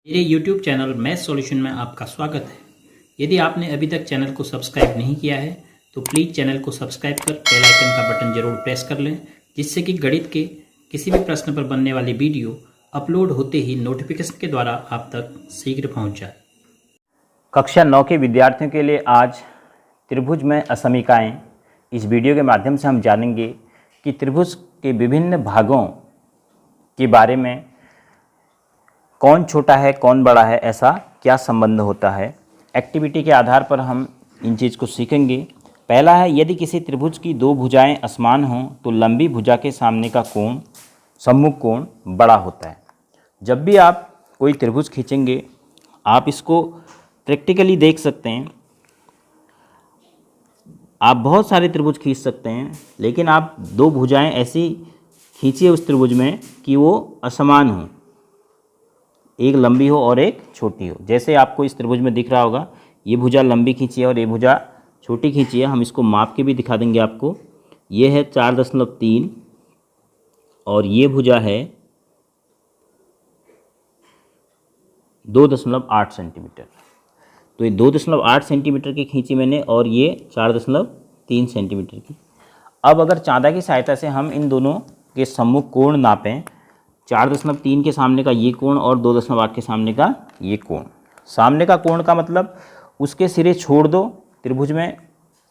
मेरे YouTube channel math solution में आपका स्वागत है। यदि आपने अभी तक चैनल को सब्सक्राइब नहीं किया है तो प्लीज़ चैनल को सब्सक्राइब कर बेल आइकन का बटन जरूर प्रेस कर लें, जिससे कि गणित के किसी भी प्रश्न पर बनने वाली वीडियो अपलोड होते ही नोटिफिकेशन के द्वारा आप तक शीघ्र पहुंच जाए। कक्षा 9 के विद्यार्थियों के लिए आज त्रिभुज में असमीकाएं। इस वीडियो के माध्यम से हम जानेंगे कि त्रिभुज के विभिन्न भागों के बारे में कौन छोटा है कौन बड़ा है, ऐसा क्या संबंध होता है। एक्टिविटी के आधार पर हम इन चीज़ को सीखेंगे। पहला है, यदि किसी त्रिभुज की दो भुजाएं असमान हों तो लंबी भुजा के सामने का कोण सम्मुख कोण बड़ा होता है। जब भी आप कोई त्रिभुज खींचेंगे आप इसको प्रैक्टिकली देख सकते हैं। आप बहुत सारे त्रिभुज खींच सकते हैं, लेकिन आप दो भुजाएं ऐसी खींचिए उस त्रिभुज में कि वो असमान हो, एक लंबी हो और एक छोटी हो। जैसे आपको इस त्रिभुज में दिख रहा होगा, ये भुजा लंबी खींची है और ये भुजा छोटी खींची है। हम इसको माप के भी दिखा देंगे आपको। ये है 4.3 और ये भुजा है 2.8 सेंटीमीटर। तो ये 2.8 सेंटीमीटर की खींची मैंने और ये 4.3 सेंटीमीटर की। अब अगर चाँदा की सहायता से हम इन दोनों के सम्मुख कोण नापें, 4.3 के सामने का ये कोण और 2.8 के सामने का ये कोण। सामने का कोण का मतलब उसके सिरे छोड़ दो त्रिभुज में,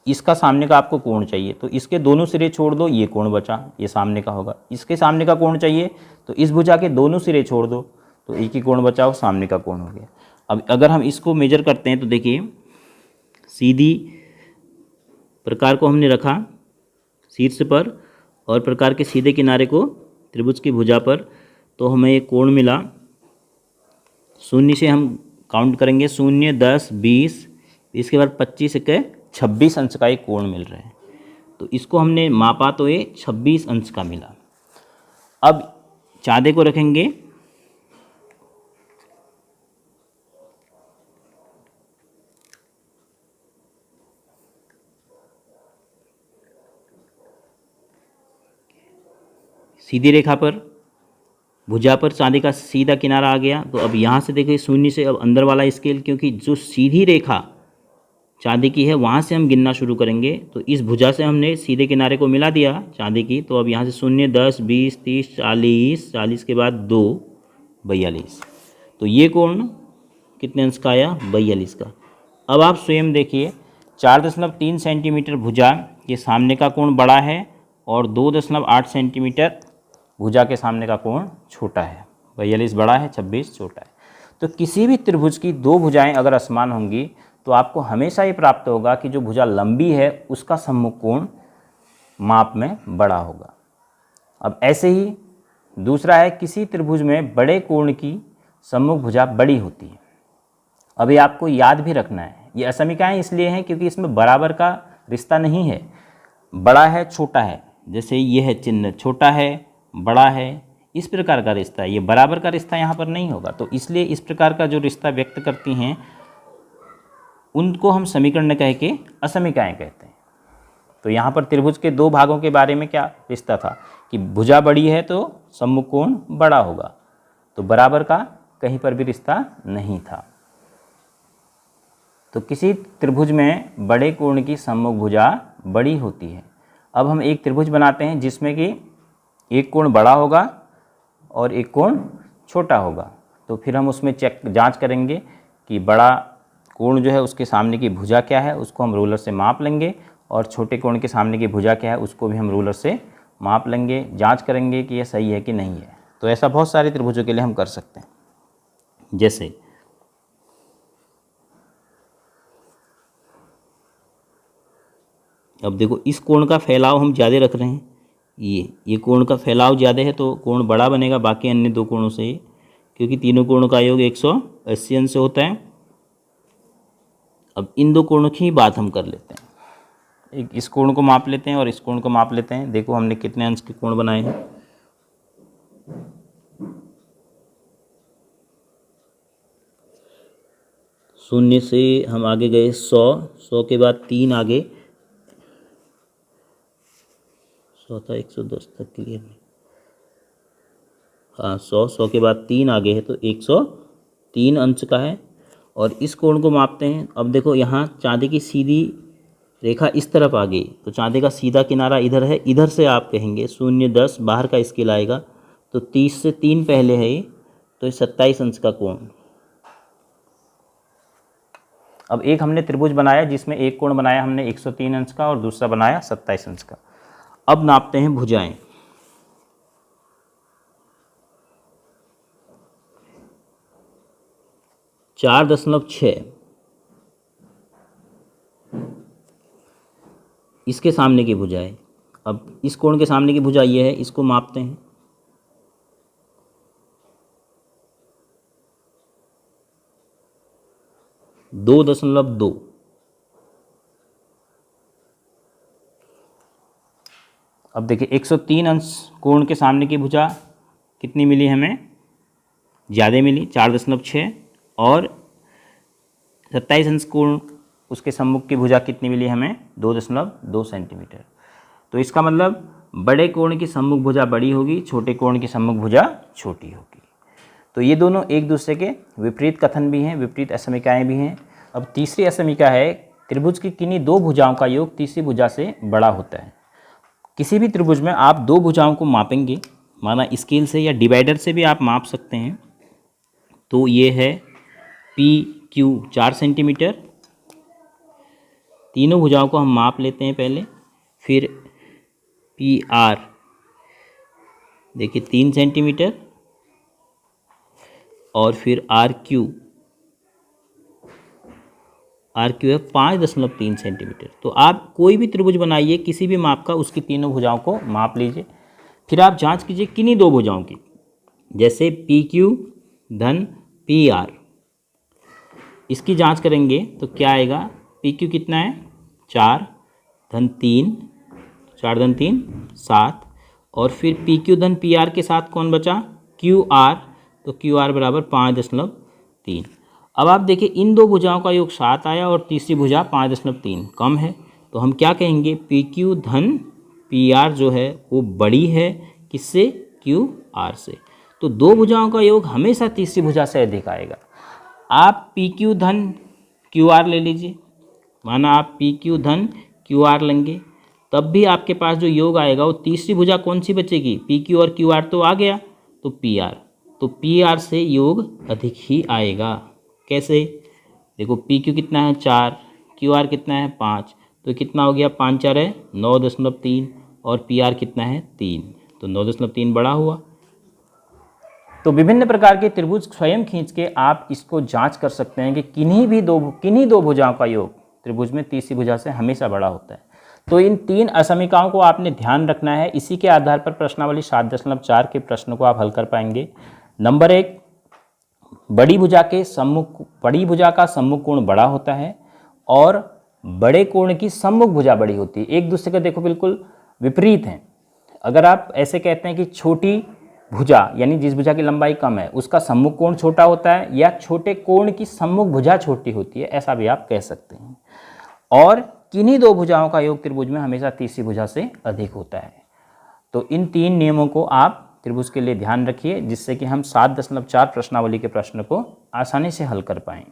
इसका सामने का आपको कोण चाहिए तो इसके दोनों सिरे छोड़ दो, ये कोण बचा, ये सामने का होगा। इसके सामने का कोण चाहिए तो इस भुजा के दोनों सिरे छोड़ दो तो एक ही कोण बचा, वो सामने का कोण हो गया। अब अगर हम इसको मेजर करते हैं तो देखिए, सीधी प्रकार को हमने रखा शीर्ष पर और प्रकार के सीधे किनारे को त्रिभुज की भुजा पर, तो हमें एक कोण मिला। शून्य से हम काउंट करेंगे, 0, 10, 20, इसके बाद 25 के 26 अंश का एक कोण मिल रहा है। तो इसको हमने मापा तो ये 26 अंश का मिला। अब चाँदे को रखेंगे, सीधी रेखा पर भुजा पर चांदी का सीधा किनारा आ गया। तो अब यहाँ से देखिए, शून्य से अब अंदर वाला स्केल, क्योंकि जो सीधी रेखा चांदी की है वहाँ से हम गिनना शुरू करेंगे। तो इस भुजा से हमने सीधे किनारे को मिला दिया चांदी की। तो अब यहाँ से 0, 10, 20, 30, 40, 40 के बाद 2, 42। तो ये कोण कितने अंश का आया? 42 का। अब आप स्वयं देखिए, 4.3 सेंटीमीटर भुजा के सामने का कोण बड़ा है और 2.8 सेंटीमीटर भुजा के सामने का कोण छोटा है। 42 बड़ा है, 26 छोटा है। तो किसी भी त्रिभुज की दो भुजाएं अगर असमान होंगी तो आपको हमेशा ये प्राप्त होगा कि जो भुजा लंबी है उसका सम्मुख कोण माप में बड़ा होगा। अब ऐसे ही दूसरा है, किसी त्रिभुज में बड़े कोण की सम्मुख भुजा बड़ी होती है। अभी आपको याद भी रखना है, ये असमीकाएं इसलिए हैं क्योंकि इसमें बराबर का रिश्ता नहीं है। बड़ा है छोटा है, जैसे ये है चिन्ह, छोटा है बड़ा है, इस प्रकार का रिश्ता है। ये बराबर का रिश्ता यहाँ पर नहीं होगा। तो इसलिए इस प्रकार का जो रिश्ता व्यक्त करती हैं उनको हम समीकरण कह के असमीकाएं कहते हैं। तो यहाँ पर त्रिभुज के दो भागों के बारे में क्या रिश्ता था कि भुजा बड़ी है तो सम्मुख कोण बड़ा होगा। तो बराबर का कहीं पर भी रिश्ता नहीं था। तो किसी त्रिभुज में बड़े कोण की सम्मुख भुजा बड़ी होती है। अब हम एक त्रिभुज बनाते हैं जिसमें कि एक कोण बड़ा होगा और एक कोण छोटा होगा। तो फिर हम उसमें जांच करेंगे कि बड़ा कोण जो है उसके सामने की भुजा क्या है, उसको हम रूलर से माप लेंगे, और छोटे कोण के सामने की भुजा क्या है उसको भी हम रूलर से माप लेंगे। जांच करेंगे कि ये सही है कि नहीं है। तो ऐसा बहुत सारे त्रिभुजों के लिए हम कर सकते हैं। जैसे अब देखो, इस कोण का फैलाव हम ज़्यादा रख रहे हैं। ये कोण का फैलाव ज़्यादा है तो कोण बड़ा बनेगा बाकी अन्य दो कोणों से, क्योंकि तीनों कोणों का योग 180 अंश होता है। अब इन दो कोणों की बात हम कर लेते हैं। एक इस कोण को माप लेते हैं और इस कोण को माप लेते हैं। देखो हमने कितने अंश के कोण बनाए हैं। शून्य से हम आगे गए 100 के बाद 3 आगे, 100 था 110 तक क्लियर नहीं, हाँ 100 के बाद 3 आगे है तो 130 3 अंश का है और इस कोण को मापते हैं। अब देखो यहाँ चांदी की सीधी रेखा इस तरफ आ गई, तो चांदी का सीधा किनारा इधर है, इधर से आप कहेंगे 0, 10 बाहर का स्केल आएगा, तो 30 से 3 पहले है ये, तो 27 अंश का कोण। अब एक हमने त्रिभुज बनाया जिसमें एक कोण बनाया हमने 103 अंश का और दूसरा बनाया 27 अंश का। अब नापते हैं भुजाएं। चार 4.6 इसके सामने की भुजा है। अब इस कोण के सामने की भुजा ये है, इसको मापते हैं। दो 2.2। अब देखिए 103 अंश कोण के सामने की भुजा कितनी मिली हमें, ज़्यादा मिली 4.6, और 27 अंश कोण उसके सम्मुख की भुजा कितनी मिली हमें, 2.2 सेंटीमीटर। तो इसका मतलब बड़े कोण की सम्मुख भुजा बड़ी होगी, छोटे कोण की सम्मुख भुजा छोटी होगी। तो ये दोनों एक दूसरे के विपरीत कथन भी हैं, विपरीत असमीकाएँ भी हैं। अब तीसरी असमीका है, त्रिभुज की किन्हीं दो भुजाओं का योग तीसरी भुजा से बड़ा होता है। किसी भी त्रिभुज में आप दो भुजाओं को मापेंगे, माना स्केल से या डिवाइडर से भी आप माप सकते हैं। तो ये है PQ 4 सेंटीमीटर, तीनों भुजाओं को हम माप लेते हैं पहले, फिर PR देखिए 3 सेंटीमीटर, और फिर RQ है 5.3 सेंटीमीटर। तो आप कोई भी त्रिभुज बनाइए किसी भी माप का, उसकी तीनों भुजाओं को माप लीजिए, फिर आप जांच कीजिए किन्हीं दो भुजाओं की, जैसे PQ धन PR, इसकी जांच करेंगे तो क्या आएगा, PQ कितना है 4 धन 3, 4 धन 3 7, और फिर PQ धन PR के साथ कौन बचा, QR, तो QR बराबर 5.3। अब आप देखिए इन दो भुजाओं का योग 7 आया और तीसरी भुजा 5.3 कम है, तो हम क्या कहेंगे, PQ धन PR जो है वो बड़ी है किससे, QR से। तो दो भुजाओं का योग हमेशा तीसरी भुजा से अधिक आएगा। आप PQ धन QR ले लीजिए, माना आप PQ धन QR लेंगे, तब भी आपके पास जो योग आएगा वो तीसरी भुजा कौन सी बचेगी, PQ और QR तो आ गया, तो PR, तो PR से योग अधिक ही आएगा। कैसे, देखो PQ कितना है 4, QR कितना है 5, तो कितना हो गया, 5 4 है 9.3, और PR कितना है 3, तो 9.3 बड़ा हुआ। तो विभिन्न प्रकार के त्रिभुज स्वयं खींच के आप इसको जांच कर सकते हैं कि किन्हीं दो भुजाओं का योग त्रिभुज में तीसरी भुजा से हमेशा बड़ा होता है। तो इन तीन असमीकाओं को आपने ध्यान रखना है, इसी के आधार पर प्रश्नावली 7.4 के प्रश्न को आप हल कर पाएंगे। नंबर 1, बड़ी भुजा का सम्मुख कोण बड़ा होता है और बड़े कोण की सम्मुख भुजा बड़ी होती है। एक दूसरे का देखो बिल्कुल विपरीत हैं। अगर आप ऐसे कहते हैं कि छोटी भुजा यानी जिस भुजा की लंबाई कम है उसका सम्मुख कोण छोटा होता है, या छोटे कोण की सम्मुख भुजा छोटी होती है, ऐसा भी आप कह सकते हैं। और किन्हीं दो भुजाओं का योग त्रिभुज में हमेशा तीसरी भुजा से अधिक होता है। तो इन तीन नियमों को आप त्रिभुज के लिए ध्यान रखिए, जिससे कि हम 7.4 प्रश्नावली के प्रश्न को आसानी से हल कर पाएं।